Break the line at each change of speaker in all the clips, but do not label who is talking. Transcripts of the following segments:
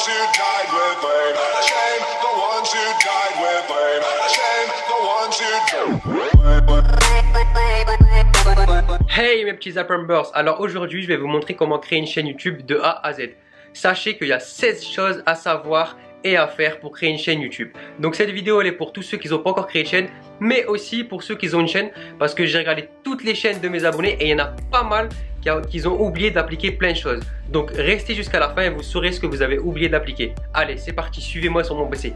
ones who died with blame. Shame the ones who died with blame. Shame the ones who
Hey mes petits Zappers, alors aujourd'hui je vais vous montrer comment créer une chaîne YouTube de A à Z. Sachez qu'il y a 16 choses à savoir et à faire pour créer une chaîne YouTube. Donc cette vidéo elle est pour tous ceux qui n'ont pas encore créé de chaîne, mais aussi pour ceux qui ont une chaîne, parce que j'ai regardé toutes les chaînes de mes abonnés et il y en a pas mal qui ont oublié d'appliquer plein de choses. Donc restez jusqu'à la fin et vous saurez ce que vous avez oublié d'appliquer. Allez, c'est parti, suivez-moi sur mon PC.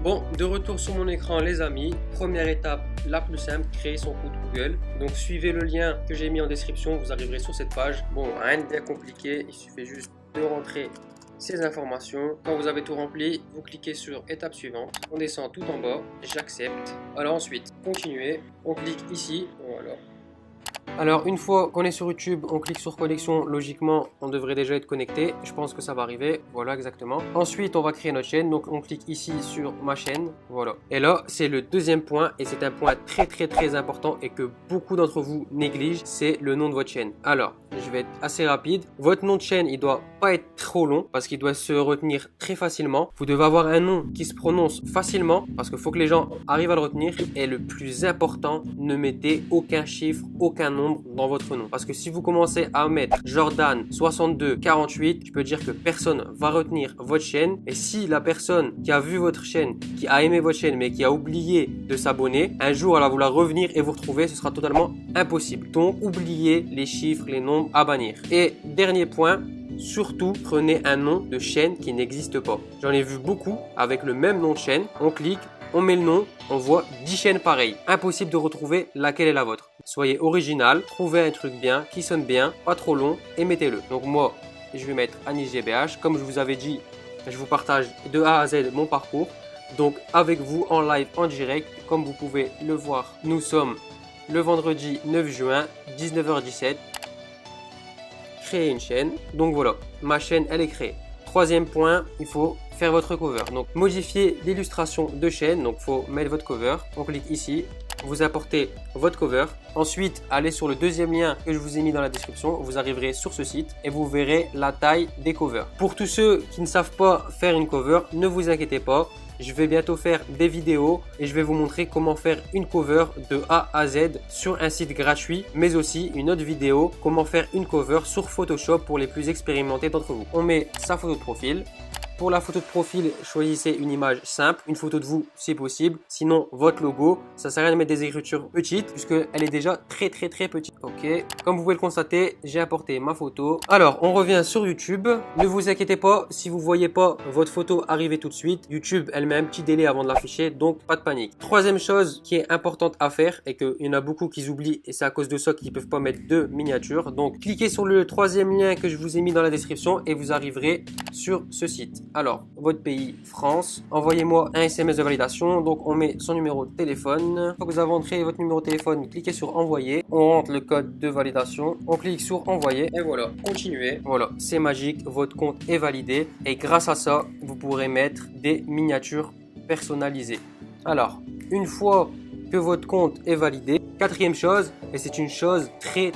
Bon, de retour sur mon écran les amis. Première étape, la plus simple, créer son compte Google. Donc suivez le lien que j'ai mis en description, vous arriverez sur cette page. Bon, rien de bien compliqué, il suffit juste de rentrer ces informations. Quand vous avez tout rempli, vous cliquez sur étape suivante. On descend tout en bas, j'accepte. Alors ensuite, continuer, on clique ici, voilà. Alors une fois qu'on est sur YouTube, on clique sur connexion, logiquement on devrait déjà être connecté, je pense que ça va arriver, voilà exactement. Ensuite on va créer notre chaîne, donc on clique ici sur ma chaîne, voilà. Et là c'est le deuxième point et c'est un point très important et que beaucoup d'entre vous négligent, c'est le nom de votre chaîne. Alors je vais être assez rapide, votre nom de chaîne il doit pas être trop long parce qu'il doit se retenir très facilement. Vous devez avoir un nom qui se prononce facilement parce qu'il faut que les gens arrivent à le retenir. Et le plus important, ne mettez aucun chiffre, aucun nombre dans votre nom. Parce que si vous commencez à mettre Jordan 62 48, je peux dire que personne va retenir votre chaîne. Et si la personne qui a vu votre chaîne, qui a aimé votre chaîne, mais qui a oublié de s'abonner, un jour elle va vouloir revenir et vous retrouver, ce sera totalement impossible. Donc oubliez les chiffres, les nombres à bannir. Et dernier point, surtout prenez un nom de chaîne qui n'existe pas. J'en ai vu beaucoup avec le même nom de chaîne, on clique, on met le nom, on voit 10 chaînes pareilles. Impossible de retrouver laquelle est la vôtre. Soyez original, trouvez un truc bien, qui sonne bien, pas trop long et mettez-le. Donc moi, je vais mettre Anis GBH. Comme je vous avais dit, je vous partage de A à Z mon parcours. Donc avec vous en live, en direct, comme vous pouvez le voir, nous sommes le vendredi 9 juin, 19h17. Créer une chaîne. Donc voilà, ma chaîne elle est créée. Troisième point, il faut faire votre cover. Donc modifier l'illustration de chaîne. Donc il faut mettre votre cover. On clique ici, vous apportez votre cover. Ensuite, allez sur le deuxième lien que je vous ai mis dans la description. Vous arriverez sur ce site et vous verrez la taille des covers. Pour tous ceux qui ne savent pas faire une cover, ne vous inquiétez pas. Je vais bientôt faire des vidéos et je vais vous montrer comment faire une cover de A à Z sur un site gratuit, mais aussi une autre vidéo, comment faire une cover sur Photoshop pour les plus expérimentés d'entre vous. On met sa photo de profil. Pour la photo de profil, choisissez une image simple, une photo de vous si possible. Sinon, votre logo, ça sert à rien de mettre des écritures petites puisqu'elle est déjà très petite. Ok, comme vous pouvez le constater, j'ai apporté ma photo. Alors, on revient sur YouTube. Ne vous inquiétez pas, si vous ne voyez pas votre photo arriver tout de suite, YouTube, elle met un petit délai avant de l'afficher, donc pas de panique. Troisième chose qui est importante à faire et qu'il y en a beaucoup qui oublient et c'est à cause de ça qu'ils ne peuvent pas mettre de miniature. Donc, cliquez sur le troisième lien que je vous ai mis dans la description et vous arriverez sur ce site. Alors, votre pays, France, envoyez-moi un SMS de validation. Donc, on met son numéro de téléphone. Une fois que vous avez entré votre numéro de téléphone, cliquez sur envoyer. On rentre le code de validation. On clique sur envoyer. Et voilà, continuez. Voilà, c'est magique. Votre compte est validé. Et grâce à ça, vous pourrez mettre des miniatures personnalisées. Alors, une fois que votre compte est validé, quatrième chose, et c'est une chose très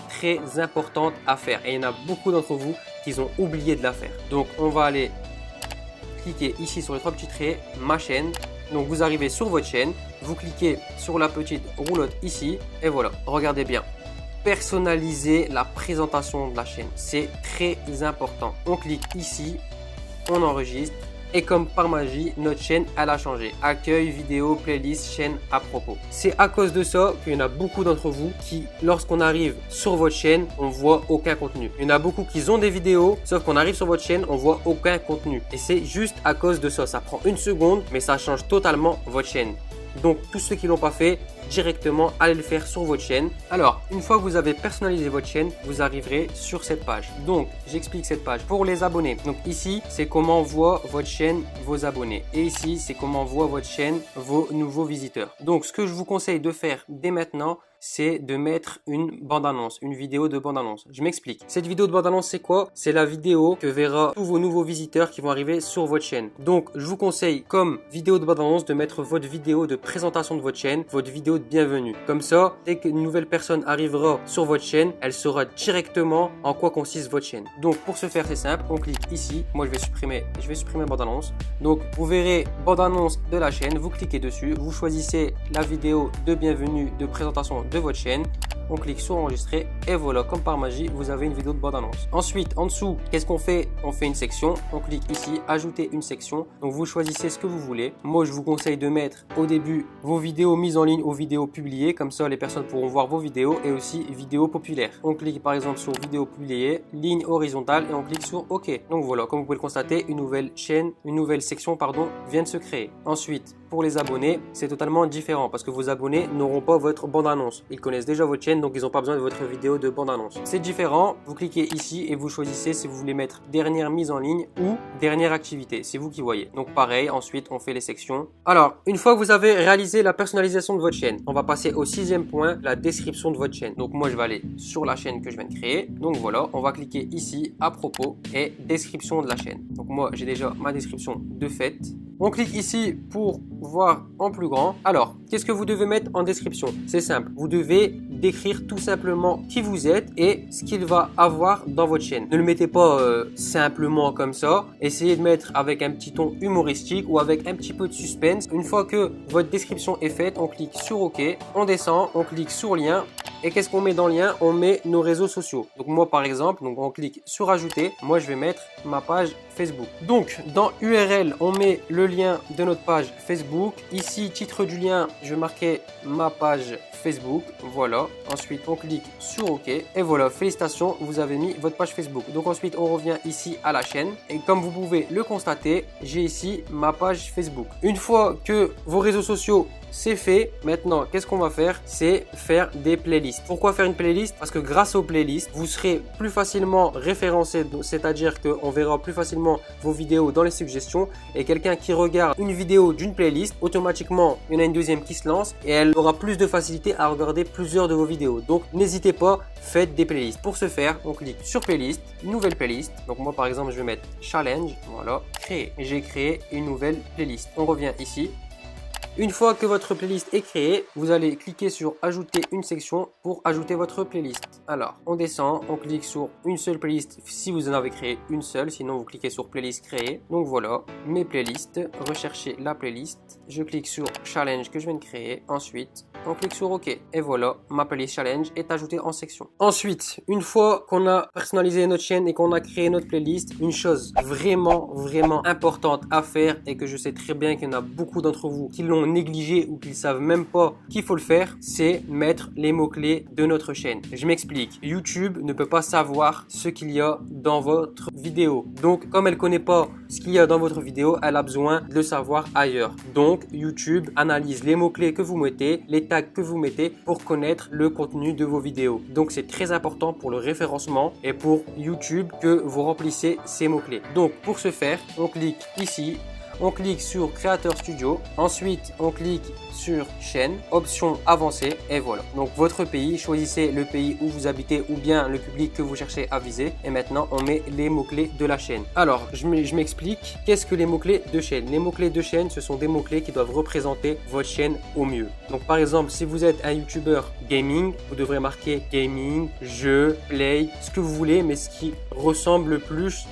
importante à faire. Et il y en a beaucoup d'entre vous qui ont oublié de la faire. Donc, on va aller cliquez ici sur les trois petits traits, ma chaîne. Donc vous arrivez sur votre chaîne, vous cliquez sur la petite roulotte ici et voilà, regardez bien. Personnalisez la présentation de la chaîne, c'est très important. On clique ici, on enregistre et comme par magie, notre chaîne elle a changé. Accueil, vidéo, playlist, chaîne à propos. C'est à cause de ça qu'il y en a beaucoup d'entre vous qui, lorsqu'on arrive sur votre chaîne, on voit aucun contenu. Il y en a beaucoup qui ont des vidéos, sauf qu'on arrive sur votre chaîne, on voit aucun contenu. Et c'est juste à cause de ça. Ça prend une seconde, mais ça change totalement votre chaîne. Donc tous ceux qui l'ont pas fait, directement allez le faire sur votre chaîne. Alors une fois que vous avez personnalisé votre chaîne, vous arriverez sur cette page. Donc j'explique cette page pour les abonnés. Donc ici c'est comment voit votre chaîne vos abonnés et ici c'est comment voit votre chaîne vos nouveaux visiteurs. Donc ce que je vous conseille de faire dès maintenant, c'est de mettre une bande-annonce, une vidéo de bande-annonce. Je m'explique. Cette vidéo de bande-annonce, c'est quoi? C'est la vidéo que verra tous vos nouveaux visiteurs qui vont arriver sur votre chaîne. Donc, je vous conseille, comme vidéo de bande-annonce, de mettre votre vidéo de présentation de votre chaîne, votre vidéo de bienvenue. Comme ça, dès qu'une nouvelle personne arrivera sur votre chaîne, elle saura directement en quoi consiste votre chaîne. Donc, pour ce faire, c'est simple. On clique ici. Moi, je vais supprimer bande-annonce. Donc, vous verrez bande-annonce de la chaîne. Vous cliquez dessus. Vous choisissez la vidéo de bienvenue, de présentation de votre chaîne. On clique sur enregistrer et voilà, comme par magie, vous avez une vidéo de bande-annonce. Ensuite, en dessous, qu'est-ce qu'on fait? On fait une section. On clique ici, ajouter une section. Donc, vous choisissez ce que vous voulez. Moi, je vous conseille de mettre au début vos vidéos mises en ligne aux vidéos publiées. Comme ça, les personnes pourront voir vos vidéos et aussi vidéos populaires. On clique par exemple sur vidéo publiée, ligne horizontale et on clique sur OK. Donc voilà, comme vous pouvez le constater, une nouvelle section vient de se créer. Ensuite, pour les abonnés, c'est totalement différent parce que vos abonnés n'auront pas votre bande-annonce. Ils connaissent déjà votre chaîne, donc ils n'ont pas besoin de votre vidéo de bande-annonce. C'est différent. Vous cliquez ici et vous choisissez si vous voulez mettre dernière mise en ligne ou dernière activité. C'est vous qui voyez. Donc pareil, ensuite on fait les sections. Alors, une fois que vous avez réalisé la personnalisation de votre chaîne, on va passer au 6e point, la description de votre chaîne. Donc moi, je vais aller sur la chaîne que je viens de créer. Donc voilà, on va cliquer ici à propos et description de la chaîne. Donc moi, j'ai déjà ma description de fait. On clique ici pour voir en plus grand. Alors, qu'est-ce que vous devez mettre en description? C'est simple. Vous devez décrire tout simplement qui vous êtes et ce qu'il va avoir dans votre chaîne. Ne le mettez pas simplement comme ça. Essayez de mettre avec un petit ton humoristique ou avec un petit peu de suspense. Une fois que votre description est faite, on clique sur OK. On descend, on clique sur lien. Et qu'est-ce qu'on met dans le lien? On met nos réseaux sociaux. Donc moi par exemple, on clique sur ajouter. Moi je vais mettre ma page Facebook. Donc dans URL, on met le lien de notre page Facebook. Ici, titre du lien, je vais marquer ma page Facebook. Voilà. Ensuite, on clique sur OK. Et voilà, félicitations, vous avez mis votre page Facebook. Donc ensuite, on revient ici à la chaîne. Et comme vous pouvez le constater, j'ai ici ma page Facebook. Une fois que vos réseaux sociaux c'est fait. Maintenant, qu'est-ce qu'on va faire? C'est faire des playlists. Pourquoi faire une playlist? Parce que grâce aux playlists, vous serez plus facilement référencé, c'est-à-dire qu'on verra plus facilement vos vidéos dans les suggestions. Et quelqu'un qui regarde une vidéo d'une playlist, automatiquement, il y en a une deuxième qui se lance et elle aura plus de facilité à regarder plusieurs de vos vidéos. Donc, n'hésitez pas, faites des playlists. Pour ce faire, on clique sur playlist, nouvelle playlist. Donc, moi, par exemple, je vais mettre challenge. Voilà, créer. J'ai créé une nouvelle playlist. On revient ici. Une fois que votre playlist est créée, vous allez cliquer sur ajouter une section pour ajouter votre playlist. Alors, on descend, on clique sur une seule playlist si vous en avez créé une seule, sinon vous cliquez sur playlist créer. Donc voilà, mes playlists, recherchez la playlist. Je clique sur challenge que je viens de créer. Ensuite, on clique sur OK. Et voilà, ma playlist challenge est ajoutée en section. Ensuite, une fois qu'on a personnalisé notre chaîne et qu'on a créé notre playlist, une chose vraiment importante à faire et que je sais très bien qu'il y en a beaucoup d'entre vous qui l'ont négligé ou qu'ils savent même pas qu'il faut le faire, c'est mettre les mots-clés de notre chaîne. Je m'explique. YouTube ne peut pas savoir ce qu'il y a dans votre vidéo. Donc, comme elle connaît pas ce qu'il y a dans votre vidéo, elle a besoin de le savoir ailleurs. Donc, YouTube analyse les mots-clés que vous mettez, les tags que vous mettez pour connaître le contenu de vos vidéos. Donc, c'est très important pour le référencement et pour YouTube que vous remplissez ces mots-clés. Donc, pour ce faire, on clique ici. On clique sur Creator Studio. Ensuite, on clique sur chaîne, option avancée et voilà. Donc, votre pays, choisissez le pays où vous habitez ou bien le public que vous cherchez à viser. Et maintenant, on met les mots-clés de la chaîne. Alors, je m'explique. Qu'est-ce que les mots-clés de chaîne? Les mots-clés de chaîne, ce sont des mots-clés qui doivent représenter votre chaîne au mieux. Donc, par exemple, si vous êtes un YouTuber gaming, vous devrez marquer gaming, jeu, play, ce que vous voulez, mais ce qui ressemble le plus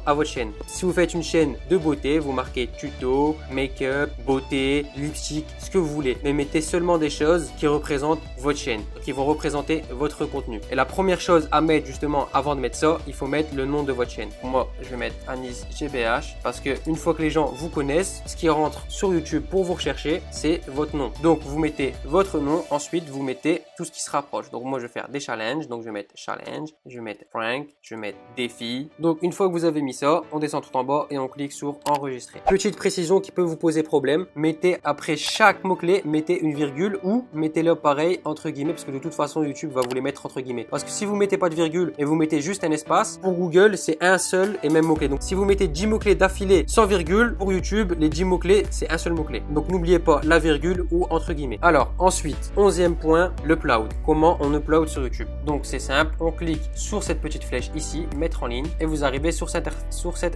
à votre chaîne. Si vous faites une chaîne de beauté, vous marquez tuto, make-up, beauté, lipstick, ce que vous voulez. Mais mettez seulement des choses qui représentent votre chaîne, qui vont représenter votre contenu. Et la première chose à mettre justement avant de mettre ça, il faut mettre le nom de votre chaîne. Pour moi, je vais mettre Anis GBH parce que une fois que les gens vous connaissent, ce qui rentre sur YouTube pour vous rechercher, c'est votre nom. Donc, vous mettez votre nom. Ensuite, vous mettez tout ce qui se rapproche. Donc, moi, je vais faire des challenges. Donc, je vais mettre challenge. Je vais mettre prank. Je vais mettre défi. Donc, une fois que vous avez mis ça, on descend tout en bas et on clique sur enregistrer. enregistrer. Petite précision qui peut vous poser problème, mettez après chaque mot-clé, mettez une virgule ou mettez-le pareil entre guillemets parce que de toute façon YouTube va vous les mettre entre guillemets. Parce que si vous mettez pas de virgule et vous mettez juste un espace, pour Google c'est un seul et même mot-clé. Donc si vous mettez 10 mots-clés d'affilée sans virgule, pour YouTube les 10 mots-clés c'est un seul mot-clé. Donc n'oubliez pas la virgule ou entre guillemets. Alors ensuite, 11e point, l'upload. Comment on upload sur YouTube? Donc c'est simple, on clique sur cette petite flèche ici, mettre en ligne et vous arrivez sur cette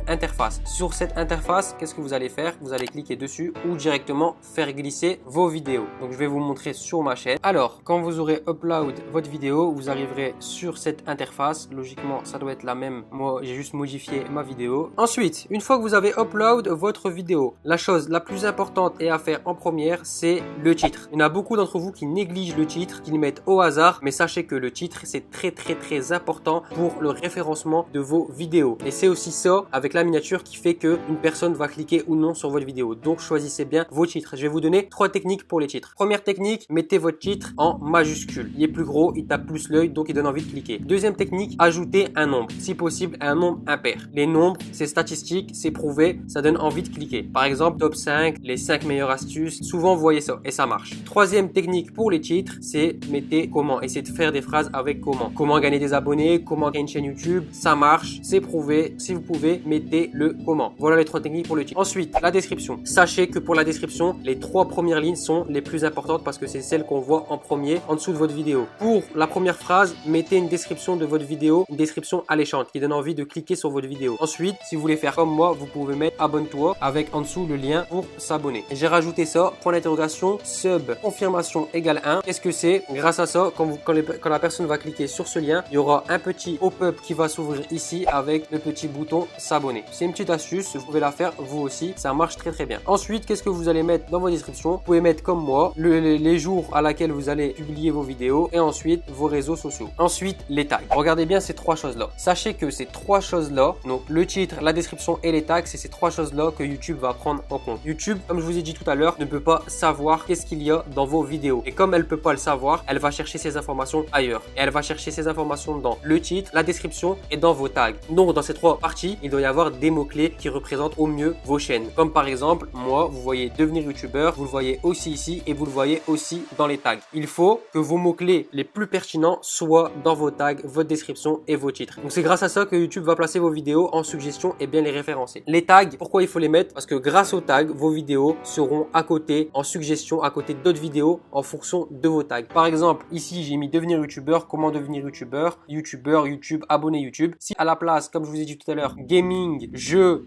interface. Sur cette interface, qu'est-ce que vous allez faire? Vous allez cliquer dessus ou directement faire glisser vos vidéos. Donc je vais vous montrer sur ma chaîne. Alors quand vous aurez upload votre vidéo, vous arriverez sur cette interface. Logiquement ça doit être la même. Moi j'ai juste modifié ma vidéo. Ensuite, une fois que vous avez upload votre vidéo, la chose la plus importante et à faire en première, c'est le titre. Il y en a beaucoup d'entre vous qui négligent le titre, qui le mettent au hasard, mais sachez que le titre c'est très important pour le référencement de vos vidéos. Et c'est aussi ça avec la miniature qui fait que une personne va cliquer ou non sur votre vidéo. Donc choisissez bien vos titres. Je vais vous donner 3 techniques pour les titres. Première technique, mettez votre titre en majuscule. Il est plus gros, il tape plus l'œil, donc il donne envie de cliquer. Deuxième technique, ajoutez un nombre. Si possible, un nombre impair. Les nombres, c'est statistique, c'est prouvé, ça donne envie de cliquer. Par exemple, top 5, les 5 meilleures astuces. Souvent, vous voyez ça et ça marche. Troisième technique pour les titres, c'est mettez comment. Essayez de faire des phrases avec comment. Comment gagner des abonnés, comment gagner une chaîne YouTube. Ça marche, c'est prouvé. Si vous pouvez, mettez le comment. Voilà les 3 techniques pour le titre. Ensuite, la description. Sachez que pour la description, les 3 premières lignes sont les plus importantes parce que c'est celles qu'on voit en premier en dessous de votre vidéo. Pour la première phrase, mettez une description de votre vidéo, une description alléchante qui donne envie de cliquer sur votre vidéo. Ensuite, si vous voulez faire comme moi, vous pouvez mettre abonne-toi avec en dessous le lien pour s'abonner. J'ai rajouté ça, point d'interrogation, sub, confirmation égale 1. Qu'est-ce que c'est? Grâce à ça, quand la personne va cliquer sur ce lien, il y aura un petit pop-up qui va s'ouvrir ici avec le petit bouton s'abonner. C'est une petite astuce, vous pouvez la faire vous aussi, ça marche très bien. Ensuite, qu'est-ce que vous allez mettre dans vos descriptions? Vous pouvez mettre comme moi les jours à laquelle vous allez publier vos vidéos et ensuite vos réseaux sociaux. Ensuite, les tags. Regardez bien ces 3 choses-là. Sachez que ces 3 choses-là, donc le titre, la description et les tags, c'est ces 3 choses-là que YouTube va prendre en compte. YouTube, comme je vous ai dit tout à l'heure, ne peut pas savoir qu'est-ce qu'il y a dans vos vidéos. Et comme elle peut pas le savoir, elle va chercher ces informations ailleurs. Et elle va chercher ces informations dans le titre, la description et dans vos tags. Donc dans ces 3 parties, il doit y avoir des mots-clés qui représentent au mieux vos chaînes. Comme par exemple, moi, vous voyez devenir youtubeur, vous le voyez aussi ici et vous le voyez aussi dans les tags. Il faut que vos mots-clés les plus pertinents soient dans vos tags, votre description et vos titres. Donc c'est grâce à ça que YouTube va placer vos vidéos en suggestion et bien les référencer. Les tags, pourquoi il faut les mettre? Parce que grâce aux tags, vos vidéos seront à côté en suggestion, à côté d'autres vidéos en fonction de vos tags. Par exemple, ici j'ai mis devenir youtubeur, comment devenir youtubeur, YouTube, abonné YouTube. Si à la place, comme je vous ai dit tout à l'heure, gaming, jeux,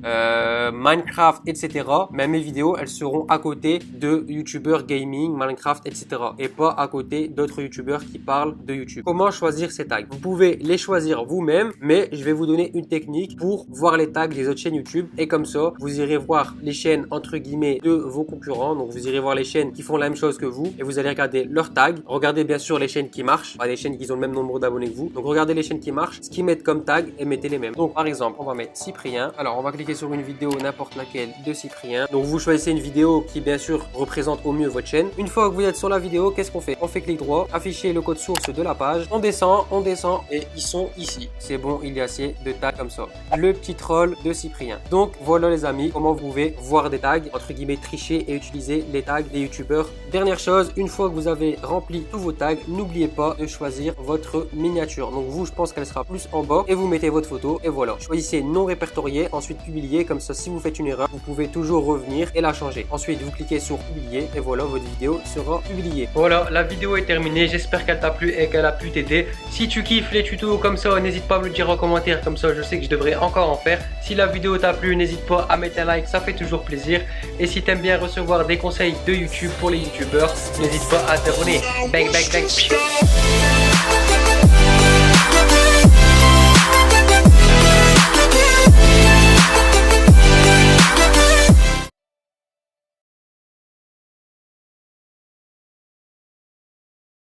Minecraft, etc. Mais mes vidéos, elles seront à côté de youtubeurs gaming, Minecraft, etc. Et pas à côté d'autres youtubeurs qui parlent de YouTube. Comment choisir ces tags? Vous pouvez les choisir vous-même, mais je vais vous donner une technique pour voir les tags des autres chaînes YouTube. Et comme ça, vous irez voir les chaînes entre guillemets de vos concurrents. Donc vous irez voir les chaînes qui font la même chose que vous et vous allez regarder leurs tags. Regardez bien sûr les chaînes qui marchent, pas les chaînes qui ont le même nombre d'abonnés que vous. Donc regardez les chaînes qui marchent, ce qu'ils mettent comme tag et mettez les mêmes. Donc par exemple, on va mettre Cyprien. Alors on va cliquer sur une vidéo n'importe laquelle de Cyprien. Donc vous choisissez une vidéo qui bien sûr représente au mieux votre chaîne. Une fois que vous êtes sur la vidéo, qu'est-ce qu'on fait? On fait clic droit, afficher le code source de la page. On descend et ils sont ici. C'est bon, il y a assez de tags comme ça. Le petit troll de Cyprien. Donc voilà les amis, comment vous pouvez voir des tags, entre guillemets tricher et utiliser les tags des youtubeurs. Dernière chose, une fois que vous avez rempli tous vos tags, n'oubliez pas de choisir votre miniature. Donc vous, je pense qu'elle sera plus en bas et vous mettez votre photo et voilà. Choisissez non répertorié, ensuite publier, comme ça si vous faites une erreur, vous pouvez toujours revenir et la changer. Ensuite, vous cliquez sur publier et voilà, votre vidéo sera publiée. Voilà, la vidéo est terminée, j'espère qu'elle t'a plu et qu'elle a pu t'aider. Si tu kiffes les tutos comme ça, n'hésite pas à me le dire en commentaire, comme ça je sais que je devrais encore en faire. Si la vidéo t'a plu, n'hésite pas à mettre un like, ça fait toujours plaisir. Et si t'aimes bien recevoir des conseils de YouTube pour les youtubeurs, n'hésite pas à t'abonner. Bang bang bang.